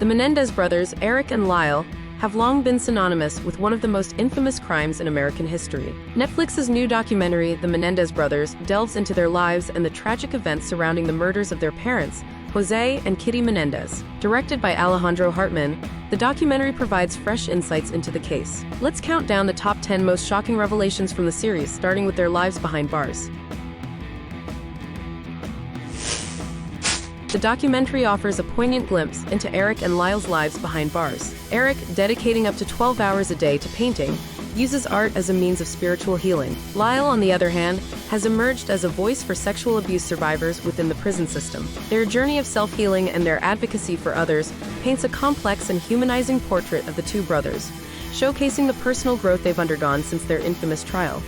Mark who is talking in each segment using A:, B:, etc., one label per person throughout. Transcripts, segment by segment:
A: The Menendez brothers, Erik and Lyle, have long been synonymous with one of the most infamous crimes in American history. Netflix's new documentary, The Menendez Brothers, delves into their lives and the tragic events surrounding the murders of their parents, Jose and Kitty Menendez. Directed by Alejandro Hartman, the documentary provides fresh insights into the case. Let's count down the top 10 most shocking revelations from the series, starting with their lives behind bars. The documentary offers a poignant glimpse into Erik and Lyle's lives behind bars. Erik, dedicating up to 12 hours a day to painting, uses art as a means of spiritual healing. Lyle, on the other hand, has emerged as a voice for sexual abuse survivors within the prison system. Their journey of self-healing and their advocacy for others paints a complex and humanizing portrait of the two brothers, showcasing the personal growth they've undergone since their infamous trial.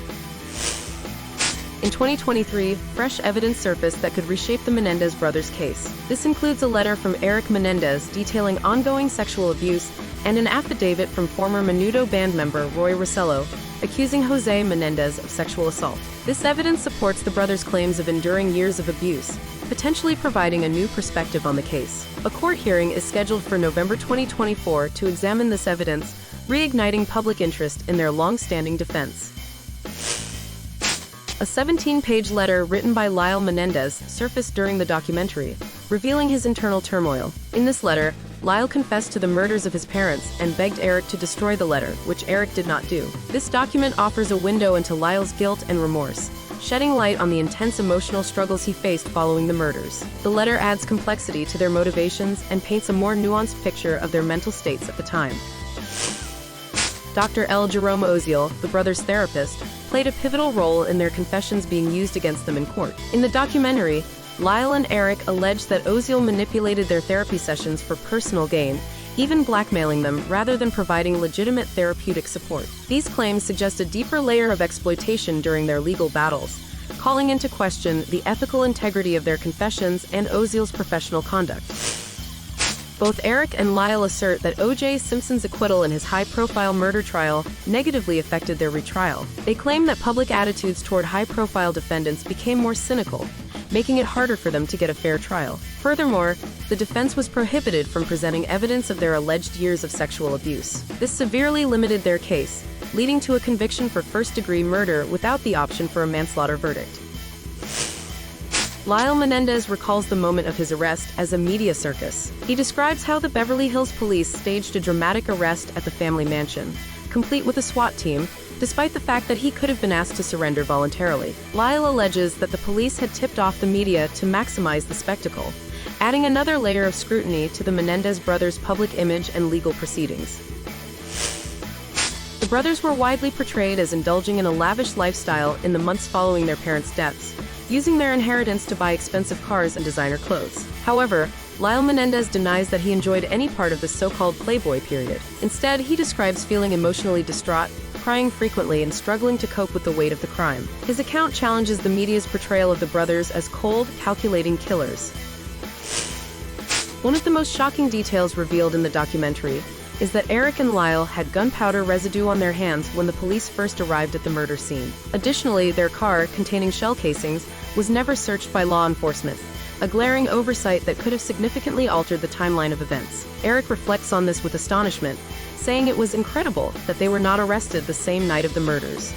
A: In 2023, fresh evidence surfaced that could reshape the Menendez brothers' case. This includes a letter from Erik Menendez detailing ongoing sexual abuse and an affidavit from former Menudo band member Roy Rosello, accusing Jose Menendez of sexual assault. This evidence supports the brothers' claims of enduring years of abuse, potentially providing a new perspective on the case. A court hearing is scheduled for November 2024 to examine this evidence, reigniting public interest in their long-standing defense. A 17-page letter written by Lyle Menendez surfaced during the documentary, revealing his internal turmoil. In this letter, Lyle confessed to the murders of his parents and begged Erik to destroy the letter, which Erik did not do. This document offers a window into Lyle's guilt and remorse, shedding light on the intense emotional struggles he faced following the murders. The letter adds complexity to their motivations and paints a more nuanced picture of their mental states at the time. Dr. L. Jerome Oziel, the brothers' therapist, played a pivotal role in their confessions being used against them in court. In the documentary, Lyle and Erik alleged that Oziel manipulated their therapy sessions for personal gain, even blackmailing them rather than providing legitimate therapeutic support. These claims suggest a deeper layer of exploitation during their legal battles, calling into question the ethical integrity of their confessions and Oziel's professional conduct. Both Erik and Lyle assert that O.J. Simpson's acquittal in his high-profile murder trial negatively affected their retrial. They claim that public attitudes toward high-profile defendants became more cynical, making it harder for them to get a fair trial. Furthermore, the defense was prohibited from presenting evidence of their alleged years of sexual abuse. This severely limited their case, leading to a conviction for first-degree murder without the option for a manslaughter verdict. Lyle Menendez recalls the moment of his arrest as a media circus. He describes how the Beverly Hills police staged a dramatic arrest at the family mansion, complete with a SWAT team, despite the fact that he could have been asked to surrender voluntarily. Lyle alleges that the police had tipped off the media to maximize the spectacle, adding another layer of scrutiny to the Menendez brothers' public image and legal proceedings. The brothers were widely portrayed as indulging in a lavish lifestyle in the months following their parents' deaths, using their inheritance to buy expensive cars and designer clothes. However, Lyle Menendez denies that he enjoyed any part of the so-called Playboy period. Instead, he describes feeling emotionally distraught, crying frequently, and struggling to cope with the weight of the crime. His account challenges the media's portrayal of the brothers as cold, calculating killers. One of the most shocking details revealed in the documentary is that Erik and Lyle had gunpowder residue on their hands when the police first arrived at the murder scene. Additionally, their car, containing shell casings, was never searched by law enforcement, a glaring oversight that could have significantly altered the timeline of events. Erik reflects on this with astonishment, saying it was incredible that they were not arrested the same night of the murders.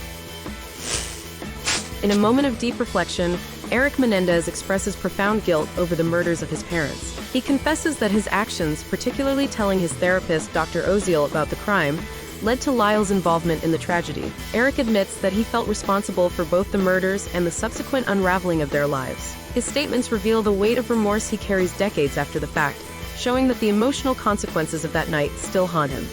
A: In a moment of deep reflection, Erik Menendez expresses profound guilt over the murders of his parents. He confesses that his actions, particularly telling his therapist, Dr. Oziel, about the crime, led to Lyle's involvement in the tragedy. Erik admits that he felt responsible for both the murders and the subsequent unraveling of their lives. His statements reveal the weight of remorse he carries decades after the fact, showing that the emotional consequences of that night still haunt him.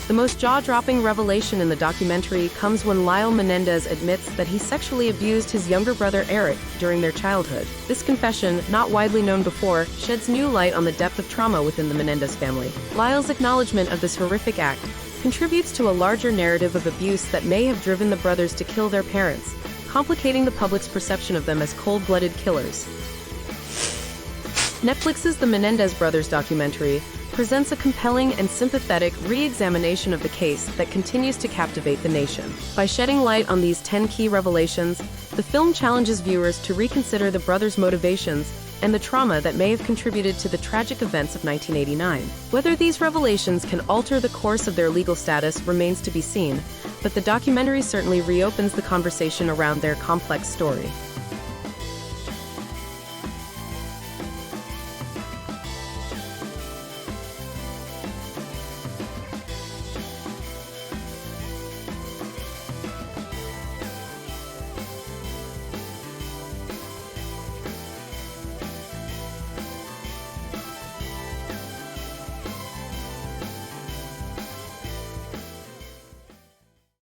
A: The most jaw-dropping revelation in the documentary comes when Lyle Menendez admits that he sexually abused his younger brother Erik during their childhood. This confession, not widely known before, sheds new light on the depth of trauma within the Menendez family. Lyle's acknowledgement of this horrific act contributes to a larger narrative of abuse that may have driven the brothers to kill their parents, complicating the public's perception of them as cold-blooded killers. Netflix's The Menendez Brothers documentary presents a compelling and sympathetic re-examination of the case that continues to captivate the nation. By shedding light on these 10 key revelations, the film challenges viewers to reconsider the brothers' motivations and the trauma that may have contributed to the tragic events of 1989. Whether these revelations can alter the course of their legal status remains to be seen, but the documentary certainly reopens the conversation around their complex story.